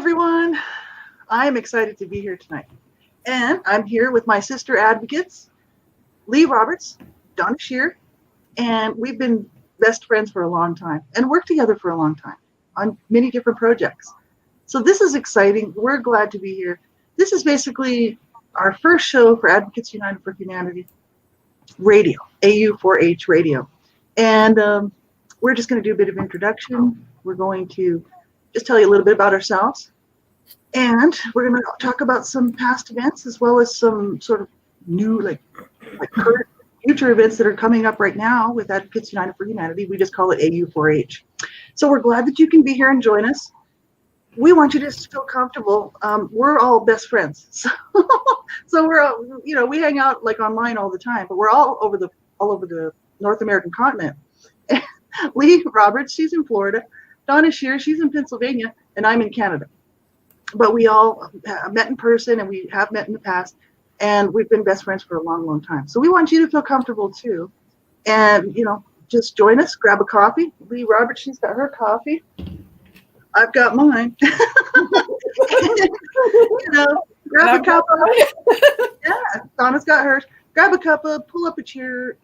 everyone. I'm excited to be here tonight. And I'm here with my sister advocates, Lee Roberts, Donna Shear, and we've been best friends for a long time and worked together for a long time on many different projects. So this is exciting. We're glad to be here. This is basically our first show for Advocates United for Humanity radio, AU4H radio. And we're just going to do a bit of introduction. We're going to just tell you a little bit about ourselves. And we're going to talk about some past events as well as some sort of new, like current future events that are coming up right now with Advocates United for Humanity. We just call it AU4H. So we're glad that you can be here and join us. We want you to just feel comfortable. We're all best friends. So we're all, we hang out like online all the time, but we're all over the North American continent. Lee Roberts, she's in Florida. Donna Shear, she's in Pennsylvania, and I'm in Canada. But we all met in person, and we have met in the past, and we've been best friends for a long, long time. So we want you to feel comfortable too, and just join us. Grab a coffee. Lee Roberts, she's got her coffee. I've got mine. Grab a cup of. Yeah, Donna's got hers. Grab a cup of, pull up a chair,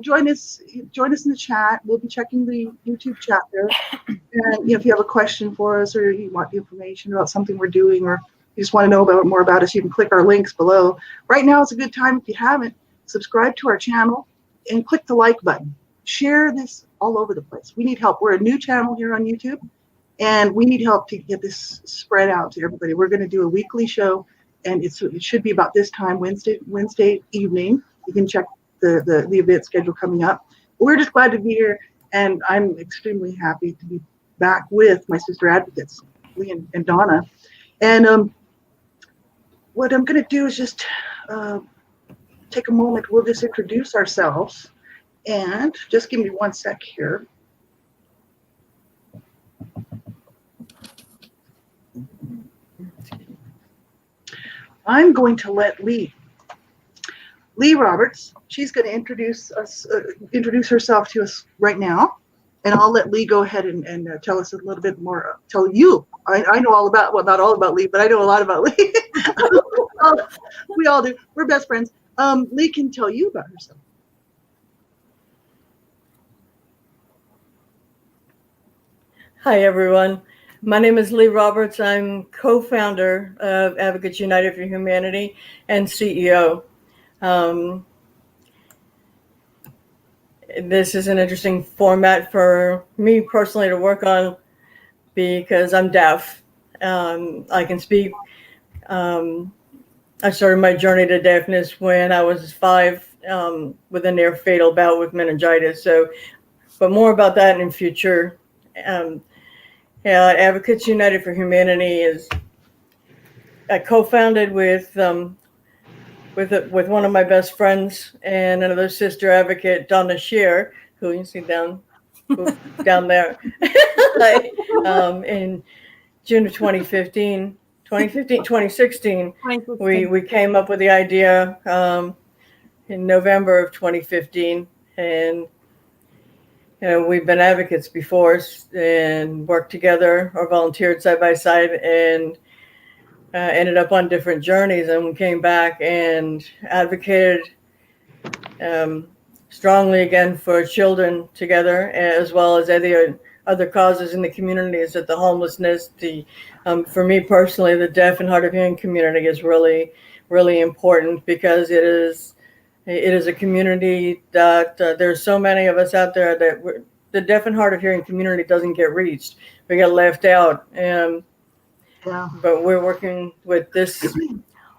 join us in the chat. We'll be checking the YouTube chat there. And if you have a question for us or you want information about something we're doing or you just want to know more about us, you can click our links below. Right now is a good time, if you haven't, subscribe to our channel and click the like button. Share this all over the place. We need help. We're a new channel here on YouTube and we need help to get this spread out to everybody. We're going to do a weekly show. And it should be about this time, Wednesday evening. You can check the event schedule coming up. We're just glad to be here, and I'm extremely happy to be back with my sister advocates, Lee and Donna. And what I'm going to do is just take a moment. We'll just introduce ourselves, and just give me one sec here. I'm going to let Lee Roberts, she's going to introduce herself to us right now. And I'll let Lee go ahead and tell us a little bit more, tell you. I know all about, well, not all about Lee, but I know a lot about Lee. We all do. We're best friends. Lee can tell you about herself. Hi, everyone. My name is Lee Roberts. I'm co-founder of Advocates United for Humanity and CEO. This is an interesting format for me personally to work on because I'm deaf. I can speak. I started my journey to deafness when I was 5 with a near fatal bout with meningitis. But more about that in future. Advocates United for Humanity is I co-founded with one of my best friends and another sister advocate, Donna Shear, who you see down there, in June of 2016, we came up with the idea in November of 2015, and we've been advocates before and worked together or volunteered side by side and ended up on different journeys, and we came back and advocated strongly again for children together, as well as other causes in the communities. That the homelessness, for me personally, the deaf and hard of hearing community is really, really important because it is a community that there's so many of us out there that the deaf and hard of hearing community doesn't get reached. We get left out. But we're working with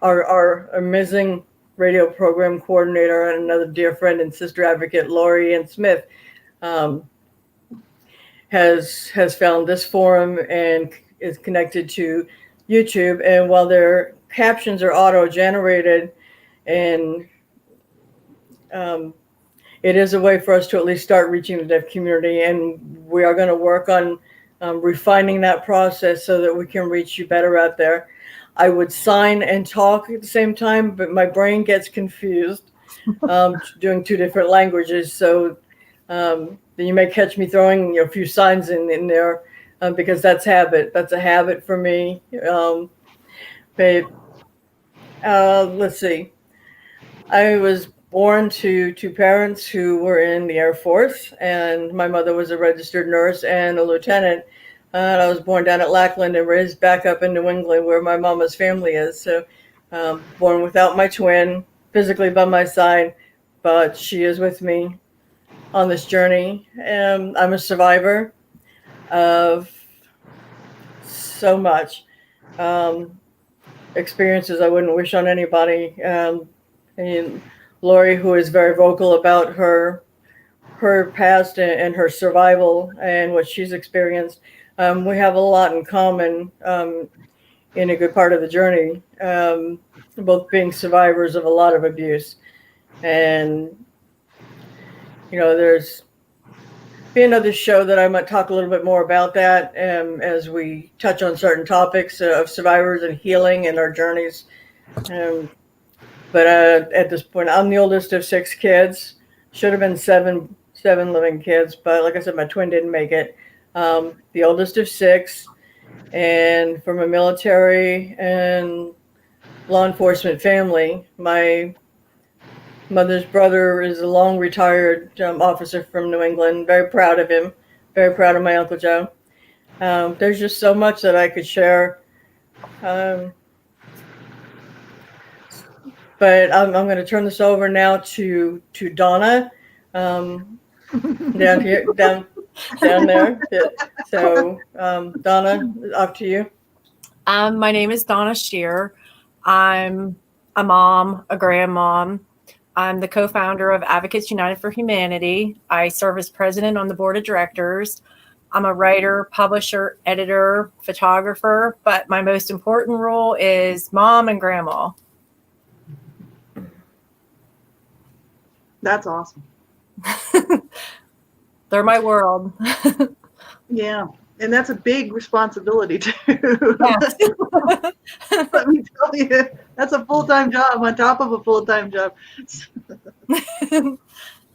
our amazing radio program coordinator and another dear friend and sister advocate, Lori Ann Smith, has found this forum and is connected to YouTube. And while their captions are auto-generated, and it is a way for us to at least start reaching the deaf community, and we are going to work on refining that process so that we can reach you better out there. I would sign and talk at the same time, but my brain gets confused doing 2 different languages. So you may catch me throwing a few signs in there because that's habit. That's a habit for me. But let's see. I was born to two parents who were in the Air Force, and my mother was a registered nurse and a lieutenant. And I was born down at Lackland and raised back up in New England, where my mama's family is. So, born without my twin, physically by my side, but she is with me on this journey. And I'm a survivor of so much. Experiences I wouldn't wish on anybody. And Lori, who is very vocal about her past and her survival and what she's experienced, we have a lot in common in a good part of the journey, both being survivors of a lot of abuse. And, there's be another show that I might talk a little bit more about that as we touch on certain topics of survivors and healing and our journeys. But at this point, I'm the oldest of 6 kids. Should have been seven living kids, but like I said, my twin didn't make it. The oldest of 6, and from a military and law enforcement family. My mother's brother is a long retired officer from New England. Very proud of him. Very proud of my Uncle Joe. There's just so much that I could share. But I'm going to turn this over now to Donna, down here, down there. So, Donna, up to you. My name is Donna Shear. I'm a mom, a grandmom. I'm the co-founder of Advocates United for Humanity. I serve as president on the board of directors. I'm a writer, publisher, editor, photographer, but my most important role is mom and grandma. That's awesome. They're my world. Yeah. And that's a big responsibility too. Yes. Let me tell you, that's a full-time job on top of a full-time job.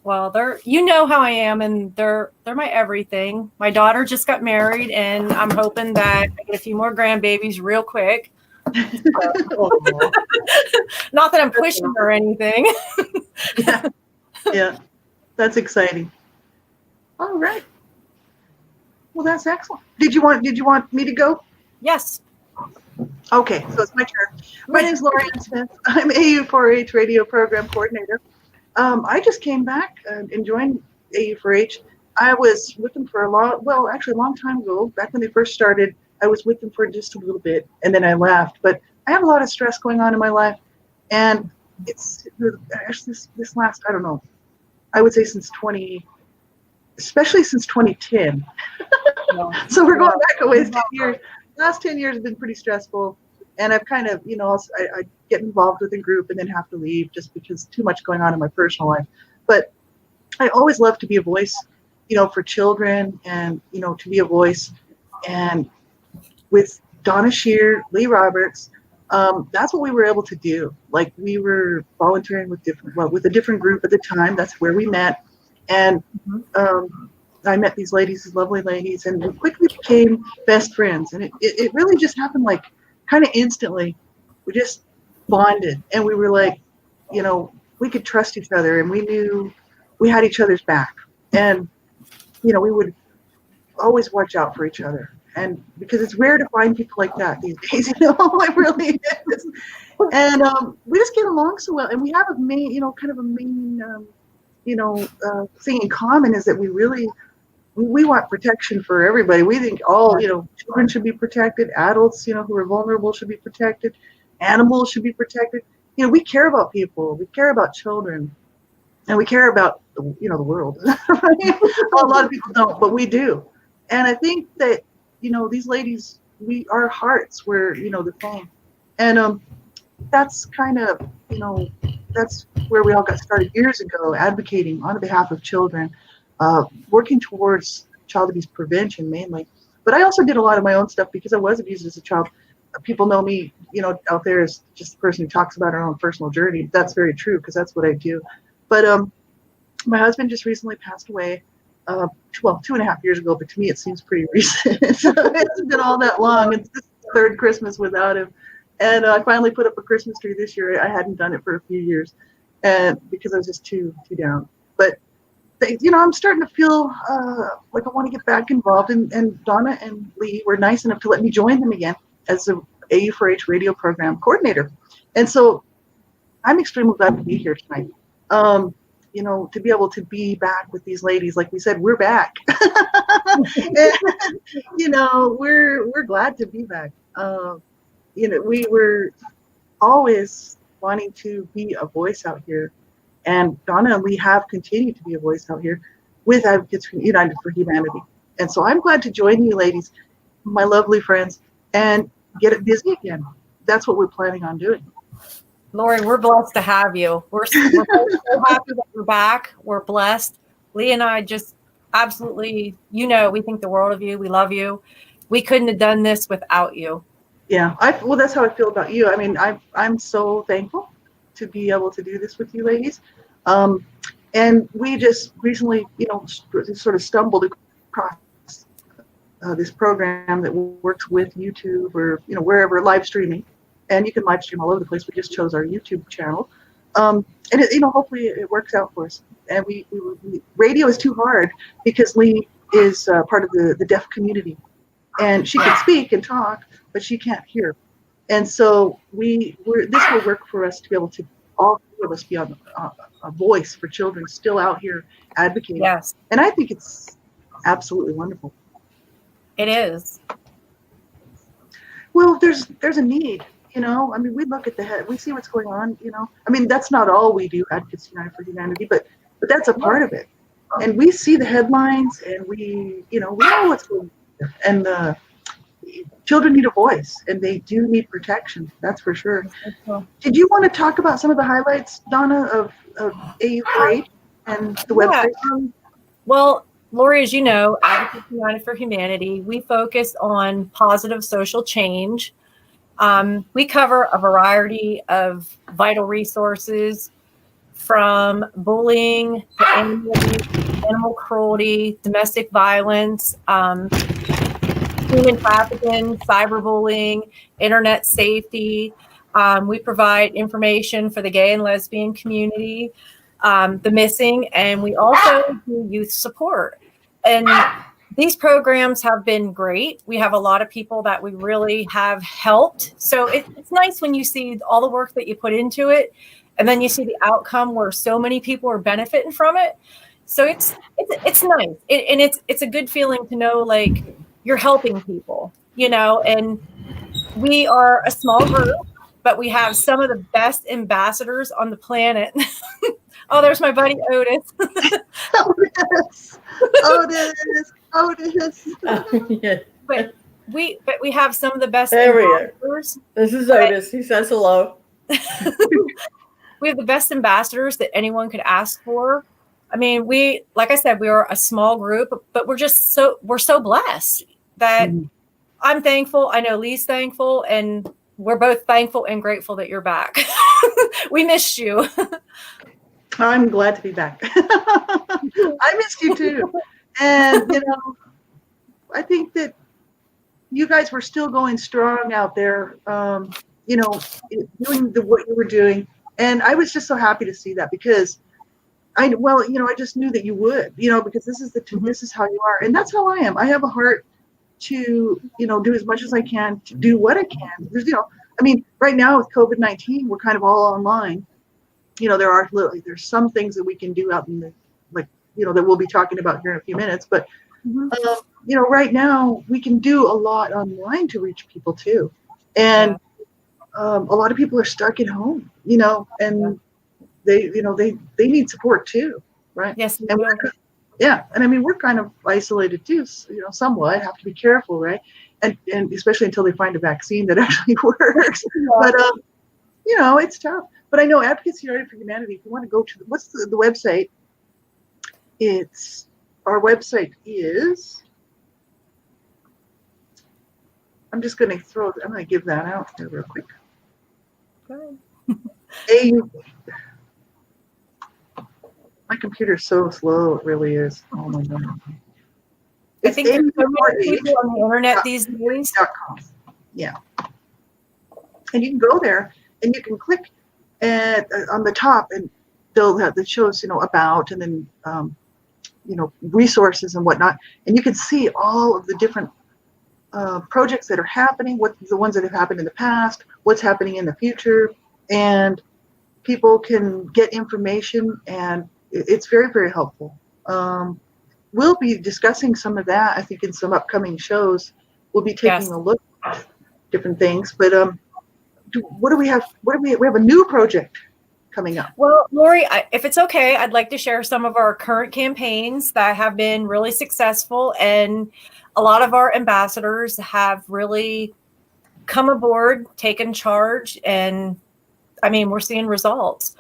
Well, how I am, and they're my everything. My daughter just got married, and I'm hoping that I get a few more grandbabies real quick. Oh. Not that I'm pushing or anything. Yeah, that's exciting. All right. Well, that's excellent. Did you want me to go? Yes. Okay, so it's my turn. My name is Lorianne Smith. I'm AU4H radio program coordinator. I just came back and joined AU4H. I was with them for a long time ago. Back when they first started, I was with them for just a little bit, and then I left. But I have a lot of stress going on in my life, and it's actually this last, I don't know, I would say especially since 2010. So we're going back a ways, 10 years. Last 10 years have been pretty stressful, and I've kind of, I get involved with a group and then have to leave just because too much going on in my personal life. But I always love to be a voice, for children, and, to be a voice. And with Donna Shear, Lee Roberts, that's what we were able to do. Like, we were volunteering with a different group at the time. That's where we met. And I met these ladies, these lovely ladies, and we quickly became best friends. And it really just happened like kind of instantly. We just bonded, and we were like, we could trust each other, and we knew we had each other's back. And, we would always watch out for each other. And because it's rare to find people like that these days, it really is. And we just get along so well. And we have a main thing in common is that we want protection for everybody. We think all, children should be protected, adults, who are vulnerable should be protected, animals should be protected. We care about people, we care about children, and we care about, the world. A lot of people don't, but we do. And I think that, these ladies, our hearts were, the thing. And that's kind of, that's where we all got started years ago, advocating on behalf of children, working towards child abuse prevention mainly. But I also did a lot of my own stuff because I was abused as a child. People know me, out there as just the person who talks about her own personal journey. That's very true because that's what I do. But my husband just recently passed away, well, 2.5 years ago, but to me it seems pretty recent. So it hasn't been all that long. It's the third Christmas without him. And I finally put up a Christmas tree this year. I hadn't done it for a few years, and because I was just too down. But I'm starting to feel like I want to get back involved. And Donna and Lee were nice enough to let me join them again as the AU4H radio program coordinator. And so I'm extremely glad to be here tonight. To be able to be back with these ladies, like we said, we're back. And, we're glad to be back. We were always wanting to be a voice out here, and Donna and Lee have continued to be a voice out here with Advocates United for Humanity. And so I'm glad to join you ladies, my lovely friends, and get it busy again. That's what we're planning on doing. Lori, we're blessed to have you. We're so happy that you're back. We're blessed. Lee and I just absolutely, we think the world of you. We love you. We couldn't have done this without you. Yeah, well, that's how I feel about you. I mean, I'm so thankful to be able to do this with you ladies. And we just recently, sort of stumbled across this program that works with YouTube or, wherever live streaming. And you can live stream all over the place. We just chose our YouTube channel. And hopefully it works out for us. And we radio is too hard because Lee is part of the deaf community. And she can speak and talk, but she can't hear. And so this will work for us to be able to, all three of us, be on a voice for children still out here advocating. Yes. And I think it's absolutely wonderful. It is. Well, there's a need, I mean, we look at the head, we see what's going on, I mean, that's not all we do, Advocates United for Humanity, but that's a part of it. And we see the headlines, and we know what's going on. And the children need a voice, and they do need protection. That's for sure. Did you want to talk about some of the highlights, Donna, of AU4H and the website? Well, Lori, as you know, Advocates United for Humanity, we focus on positive social change. We cover a variety of vital resources, from bullying to animal cruelty, domestic violence, human trafficking, cyberbullying, internet safety. We provide information for the gay and lesbian community, the missing, and we also do youth support. And these programs have been great. We have a lot of people that we really have helped. So it's nice when you see all the work that you put into it, and then you see the outcome where so many people are benefiting from it. So it's nice, and it's a good feeling to know like you're helping people, And we are a small group, but we have some of the best ambassadors on the planet. Oh, there's my buddy Otis. Otis. Yeah. But we have some of the best There we ambassadors. This is Otis. He says hello. We have the best ambassadors that anyone could ask for. I mean, like I said, we are a small group, but we're so blessed that I'm thankful. I know Lee's thankful, and we're both thankful and grateful that you're back. We missed you. I'm glad to be back. I missed you too. And, I think that you guys were still going strong out there, doing what you were doing. And I was just so happy to see that because I just knew that you would, because this is how you are. And that's how I am. I have a heart to, do as much as I can, to do what I can. There's, right now with COVID-19, we're kind of all online. There's some things that we can do out in the, that we'll be talking about here in a few minutes. But, right now we can do a lot online to reach people too. And a lot of people are stuck at home, and they need support too. Right. Yes. And we're kind of isolated too, somewhat, have to be careful. Right. And especially until they find a vaccine that actually works. But, it's tough. But I know Advocates United for Humanity, if you want to go to what's the website? Our website is, I'm going to give that out here real quick. My computer's so slow, it really is. Oh my God. I It's think there's so many AU4H. people on the internet these days. .com. Yeah. And you can go there and you can click on the top, and they'll have that shows, about, and then resources and whatnot, and you can see all of the different projects that are happening, what the ones that have happened in the past, what's happening in the future, and people can get information, and it's very, very helpful. We'll be discussing some of that, I think, in some upcoming shows. We'll be taking a look at different things, but what do we have? We have a new project coming up. Well, Lori, if it's okay, I'd like to share some of our current campaigns that have been really successful, and a lot of our ambassadors have really come aboard, taken charge, and I mean, we're seeing results.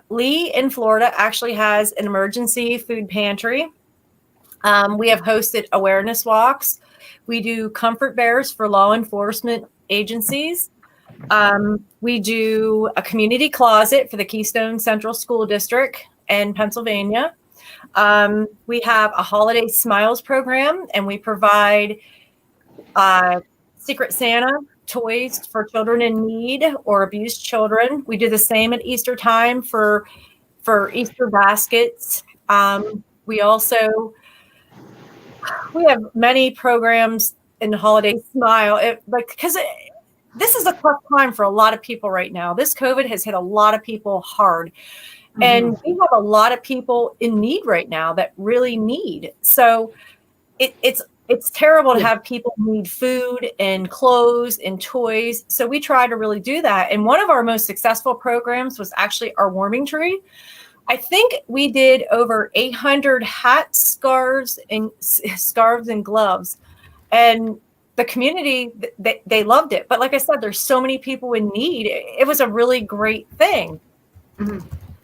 Lee in Florida actually has an emergency food pantry. We have hosted awareness walks. We do comfort bears for law enforcement agencies. We do a community closet for the Keystone Central School District in Pennsylvania. We have a Holiday Smiles program, and we provide Secret Santa toys for children in need or abused children. We do the same at Easter time for Easter baskets. We have many programs in Holiday Smile, because this is a tough time for a lot of people right now. This COVID has hit a lot of people hard. Mm-hmm. And we have a lot of people in need right now that really need. So it's terrible to have people need food and clothes and toys. So we try to really do that. And one of our most successful programs was actually our warming tree. I think we did over 800 hats, scarves, and gloves. And the community, they loved it. But like I said, there's so many people in need. It was a really great thing. Mm-hmm.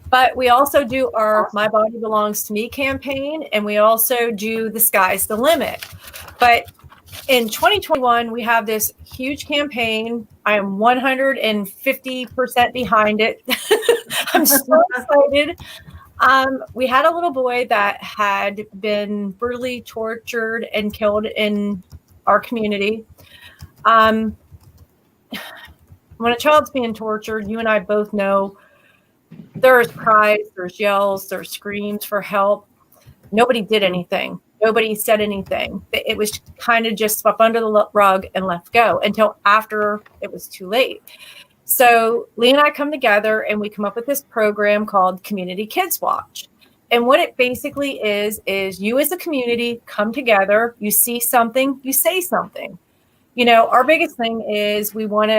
But we also do our My Body Belongs to Me campaign, and we also do The Sky's the Limit. But in 2021, we have this huge campaign. I am 150% behind it. I'm so excited. We had a little boy that had been brutally tortured and killed in our community. When a child's being tortured, you and I both know there's cries, there's yells, there's screams for help. Nobody did anything. Nobody said anything. It was kind of just swept under the rug and let go until after it was too late. So Lee and I come together and we come up with this program called Community Kids Watch. And what it basically is you as a community come together, you see something, you say something. Our biggest thing is we want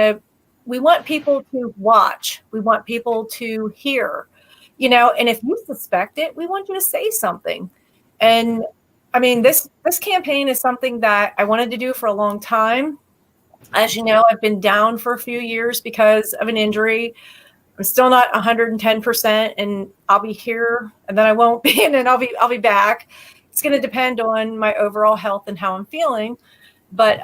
people to watch. We want people to hear, and if you suspect it, we want you to say something. And I mean, this campaign is something that I wanted to do for a long time. As you know, I've been down for a few years because of an injury. I'm still not 110%, and I'll be here and then I won't be, and then I'll be back. It's going to depend on my overall health and how I'm feeling. But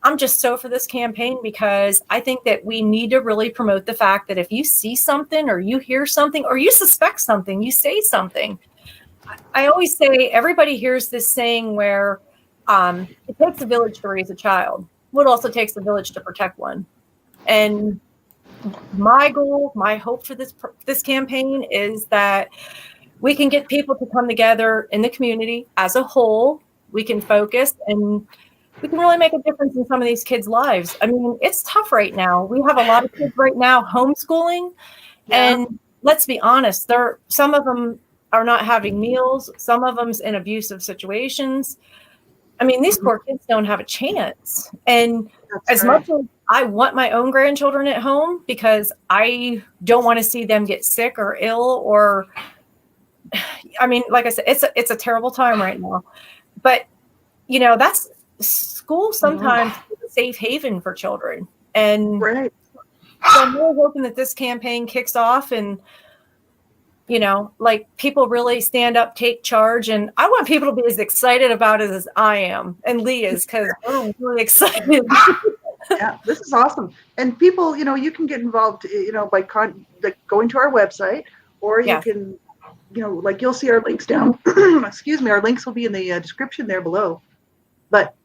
I'm just so for this campaign because I think that we need to really promote the fact that if you see something or you hear something or you suspect something, you say something. I always say everybody hears this saying where it takes a village to raise a child. Well, it also takes a village to protect one. And my goal, my hope for this campaign is that we can get people to come together in the community as a whole. We can focus and we can really make a difference in some of these kids' lives. I mean, it's tough right now. We have a lot of kids right now homeschooling. Yeah. And let's be honest, some of them are not having meals. Some of them's in abusive situations. I mean, these poor kids don't have a chance. And as much as I want my own grandchildren at home because I don't want to see them get sick or ill or, I mean, like I said, it's a terrible time right now. But, that's school sometimes is a safe haven for children. And so I'm really hoping that this campaign kicks off and, people really stand up, take charge. And I want people to be as excited about it as I am and Lee is, because we're really excited. Yeah, this is awesome. And people, you can get involved, by going to our website, or you can like you'll see our links down. Excuse me, our links will be in the description there below. But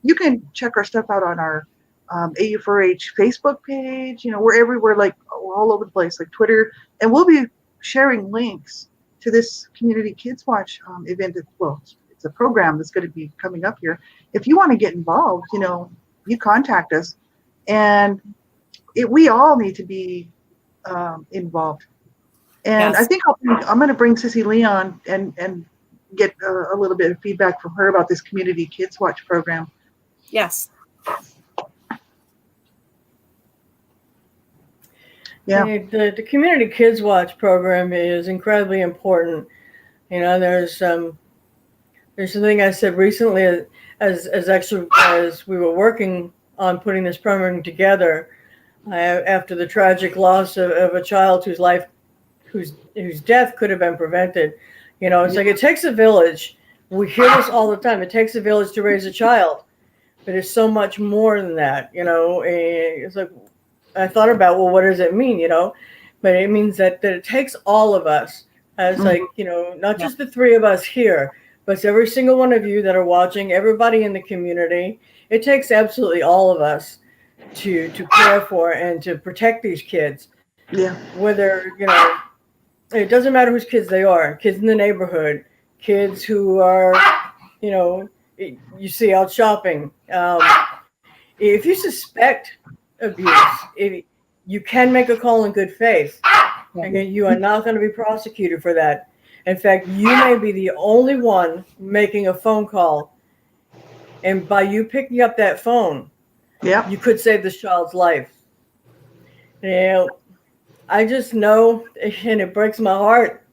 you can check our stuff out on our AU4H Facebook page. We're everywhere, like we're all over the place, like Twitter, and we'll be sharing links to this Community Kids Watch event. Well, it's a program that's going to be coming up here. If you want to get involved, you contact us, and we all need to be involved. And Yes. I think I'm going to bring Sissy Lee on and get a little bit of feedback from her about this Community Kids Watch program. Yes. Yeah. The Community Kids Watch program is incredibly important. There's something I said recently as we were working on putting this program together after the tragic loss of a child whose death could have been prevented. It's like it takes a village. We hear this all the time. It takes a village to raise a child, but it's so much more than that. It's like I thought about, well, what does it mean? But it means that it takes all of us as not just the three of us here, but it's every single one of you that are watching, everybody in the community. It takes absolutely all of us to care for and to protect these kids. Yeah. Whether, it doesn't matter whose kids they are, kids in the neighborhood, kids who are, you see out shopping. If you suspect abuse, you can make a call in good faith. And you are not going to be prosecuted for that. In fact, you may be the only one making a phone call. And by you picking up that phone, you could save this child's life. I just know, and it breaks my heart.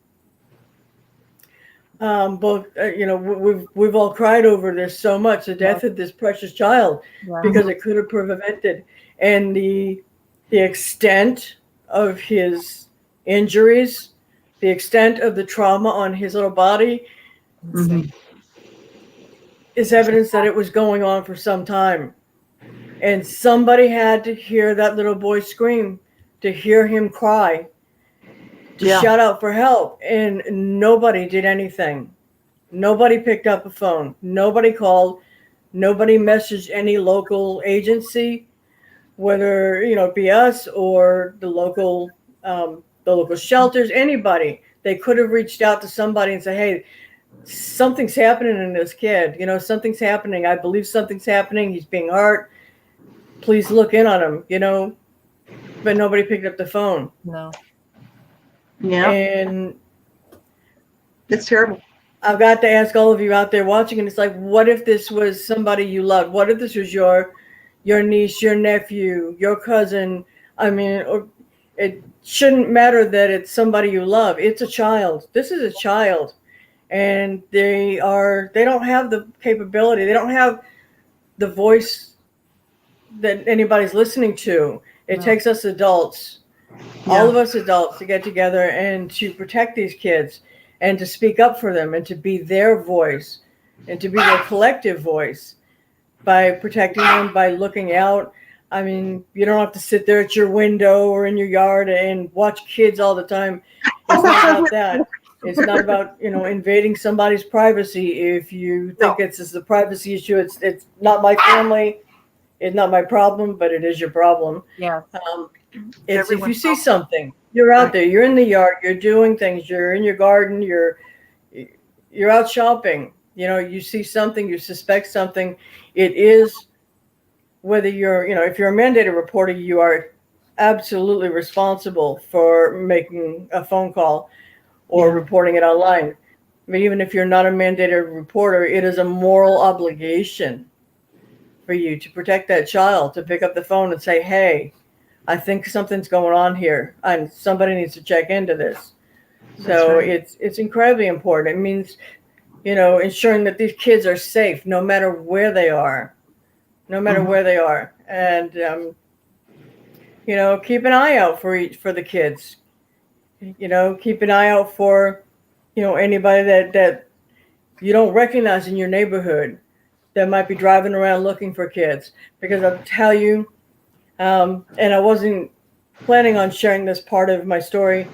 We've all cried over this so much, the death of this precious child, because it could have prevented. And the extent of his injuries, the extent of the trauma on his little body is evidence that it was going on for some time. And somebody had to hear that little boy scream, to hear him cry, to shout out for help. And nobody did anything. Nobody picked up a phone. Nobody called. Nobody messaged any local agency, whether it be us or the local shelters, anybody. They could have reached out to somebody and said, hey, something's happening in this kid. Something's happening. I believe something's happening. He's being hurt. Please look in on him, but nobody picked up the phone. No. Yeah. And it's terrible. I've got to ask all of you out there watching, and it's like, what if this was somebody you loved? What if this was your niece, your nephew, your cousin? Or it shouldn't matter that it's somebody you love. It's a child. This is a child. And they don't have the capability. They don't have the voice that anybody's listening to. It takes us adults, all of us adults, to get together and to protect these kids and to speak up for them and to be their voice and to be their collective voice by protecting them, by looking out. You don't have to sit there at your window or in your yard and watch kids all the time. It's not about that. It's not about, invading somebody's privacy. If you think it's a privacy issue, it's not my family. It's not my problem, but it is your problem. Yeah. It's if you see something, you're out there, you're in the yard, you're doing things, you're in your garden, you're out shopping. You see something, you suspect something. It is, whether you're, if you're a mandated reporter, you are absolutely responsible for making a phone call or reporting it online. But even if you're not a mandated reporter, it is a moral obligation for you to protect that child, to pick up the phone and say, hey, I think something's going on here and somebody needs to check into this. So it's incredibly important. It means, ensuring that these kids are safe no matter where they are, And, keep an eye out for the kids, keep an eye out for, anybody that you don't recognize in your neighborhood that might be driving around looking for kids. Because I'll tell you, and I wasn't planning on sharing this part of my story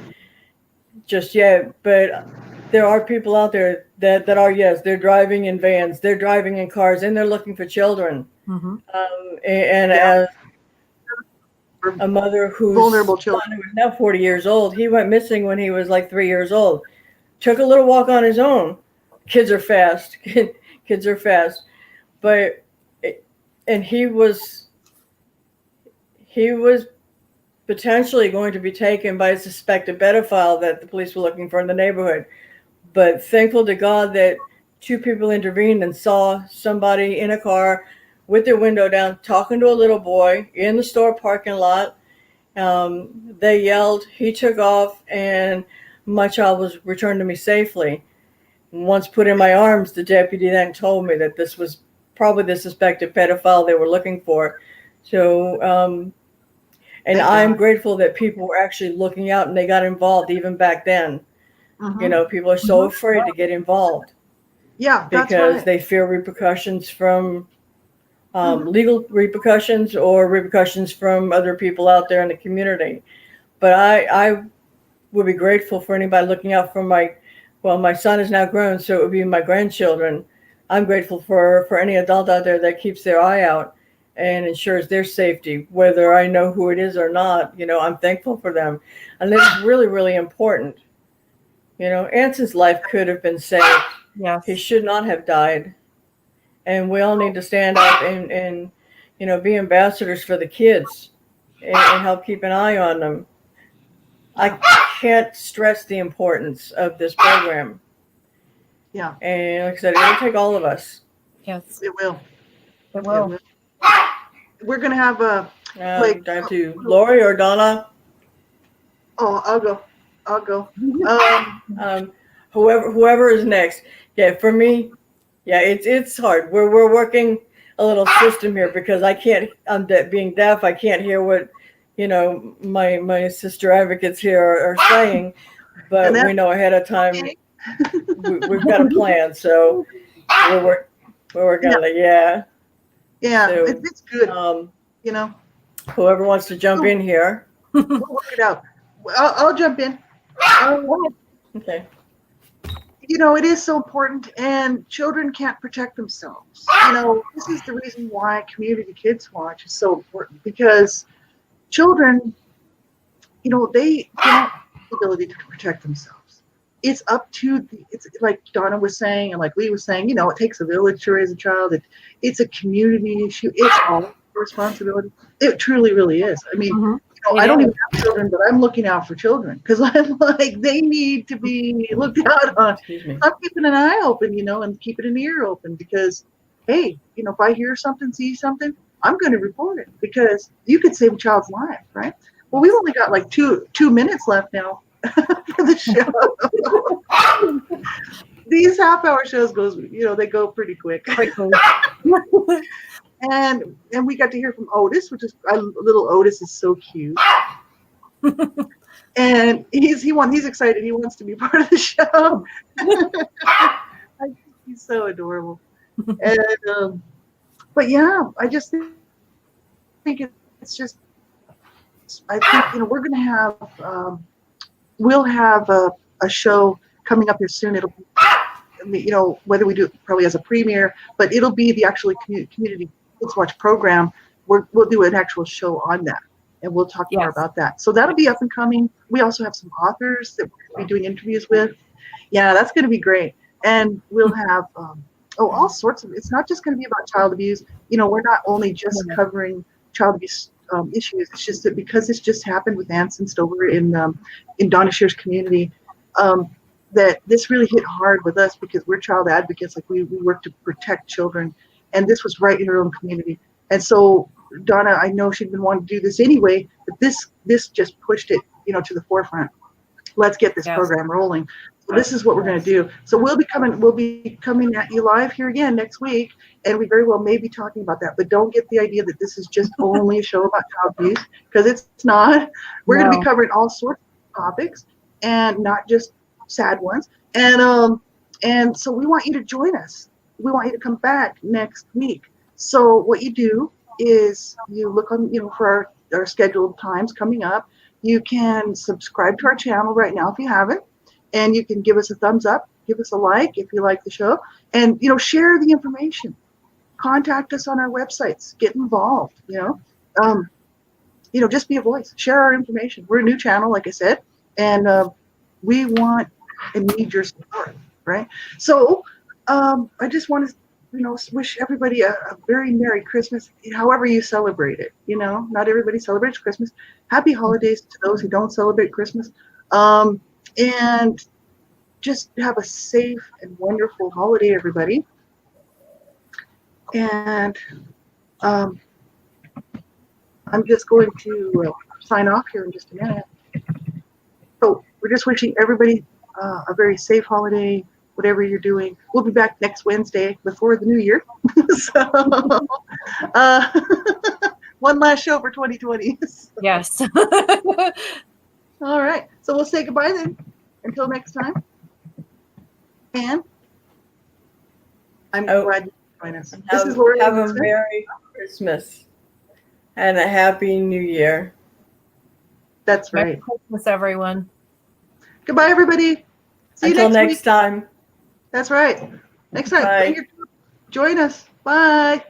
just yet, but there are people out there that are, yes, they're driving in vans, they're driving in cars, and they're looking for children. Mm-hmm. And Yeah. as a mother whose Vulnerable son, children. who is now 40 years old, he went missing when he was like 3 years old. Took a little walk on his own. Kids are fast. Kids are fast. But, and he was potentially going to be taken by a suspected pedophile that the police were looking for in the neighborhood. But thankful to God that two people intervened and saw somebody in a car with their window down talking to a little boy in the store parking lot. They yelled, he took off, and my child was returned to me safely. Once put in my arms, the deputy then told me that this was probably the suspected pedophile they were looking for. So, and Thank I'm God. grateful that people were actually looking out and they got involved even back then. Mhm. You know, people are so afraid to get involved Yeah, that's because right. they fear repercussions from Mhm. legal repercussions or repercussions from other people out there in the community. But I would be grateful for anybody looking out for my son is now grown, so it would be my grandchildren. I'm grateful for any adult out there that keeps their eye out and ensures their safety, whether I know who it is or not. You know, I'm thankful for them. And it's really, really important. You know, Anson's life could have been saved. Yes. He should not have died. And we all need to stand up and you know, be ambassadors for the kids and help keep an eye on them. I can't stress the importance of this program. Yeah, And like I said, it'll take all of us. Yes. it will. It It will. will. We're gonna have a like. Do I have to, Lori or Donna? Oh, I'll go. I'll go. Whoever is next. Yeah, for me, yeah, it's hard. We're working a little system here because I can't. Being deaf, I can't hear what you know my sister advocates here are saying, And but that's we know ahead of time okay. we've got a plan. So we're working Yeah, on it. Yeah. yeah, So it's good. You know, whoever wants to jump in here. we'll work it out. I'll jump in. Okay. You know, it is so important, and children can't protect themselves. You know, this is the reason why Community Kids Watch is so important because children, you know, they don't have the ability to protect themselves. It's up to it's like Donna was saying, and like Lee was saying. You know, it takes a village to raise a child. It's a community issue. It's all our responsibility. It truly, really is. I mean, Mhm. you know, It I don't is. even have children, but I'm looking out for children because I'm like they need to be looked out on. Excuse me. I'm keeping an eye open, you know, and keeping an ear open because, hey, you know, if I hear something, see something, I'm going to report it because you could save a child's life, right? Well, we've only got like two minutes left now for the show. These half-hour shows goes, you know, they go pretty quick. Quickly. And we got to hear from Otis, which is little Otis is so cute. And he's excited. He wants to be part of the show. He's so adorable. And but yeah, I just think it's just. I think you know we're gonna have we'll have a show coming up here soon. It'll be you know whether we do it probably as a premiere, but it'll be the actually Community Kids Watch program. We'll do an actual show on that, and we'll talk more Yes. about that. So that'll be up and coming. We also have some authors that we'll be doing interviews with. Yeah, that's going to be great. And we'll have all sorts of. It's not just going to be about child abuse. You know, we're not only just covering child abuse issues. It's just that because this just happened with Anson Stover in Donna Shear's community, that this really hit hard with us because we're child advocates. Like we work to protect children, and this was right in her own community. And so Donna, I know she'd been wanting to do this anyway, but this just pushed it, you know, to the forefront. Let's get this Yes. program rolling. So this is what we're going to do. So we'll be coming at you live here again next week, and we very well may be talking about that. But don't get the idea that this is just only a show about child abuse because it's not. We're going to be covering all sorts of topics and not just sad ones. And so we want you to join us. We want you to come back next week. So what you do is you look on, you know, for our scheduled times coming up. You can subscribe to our channel right now if you haven't, And you can give us a thumbs up, give us a like if you like the show, and share the information. Contact us on our websites. Get involved. Just be a voice. Share our information. We're a new channel, like I said, and we want and need your support, right? So I just want to, wish everybody a very Merry Christmas, however you celebrate it. Not everybody celebrates Christmas. Happy holidays to those who don't celebrate Christmas. And just have a safe and wonderful holiday, everybody. And I'm just going to sign off here in just a minute. So we're just wishing everybody a very safe holiday, whatever you're doing. We'll be back next Wednesday before the new year. So one last show for 2020. Yes. All right. So we'll say goodbye then. Until next time. And I'm glad you joined us. This is Lori. Have a Merry Christmas and a Happy New Year. That's right. Merry Christmas, everyone. Goodbye, everybody. See Until you next time. That's right. Next time. Bye. Join us. Bye.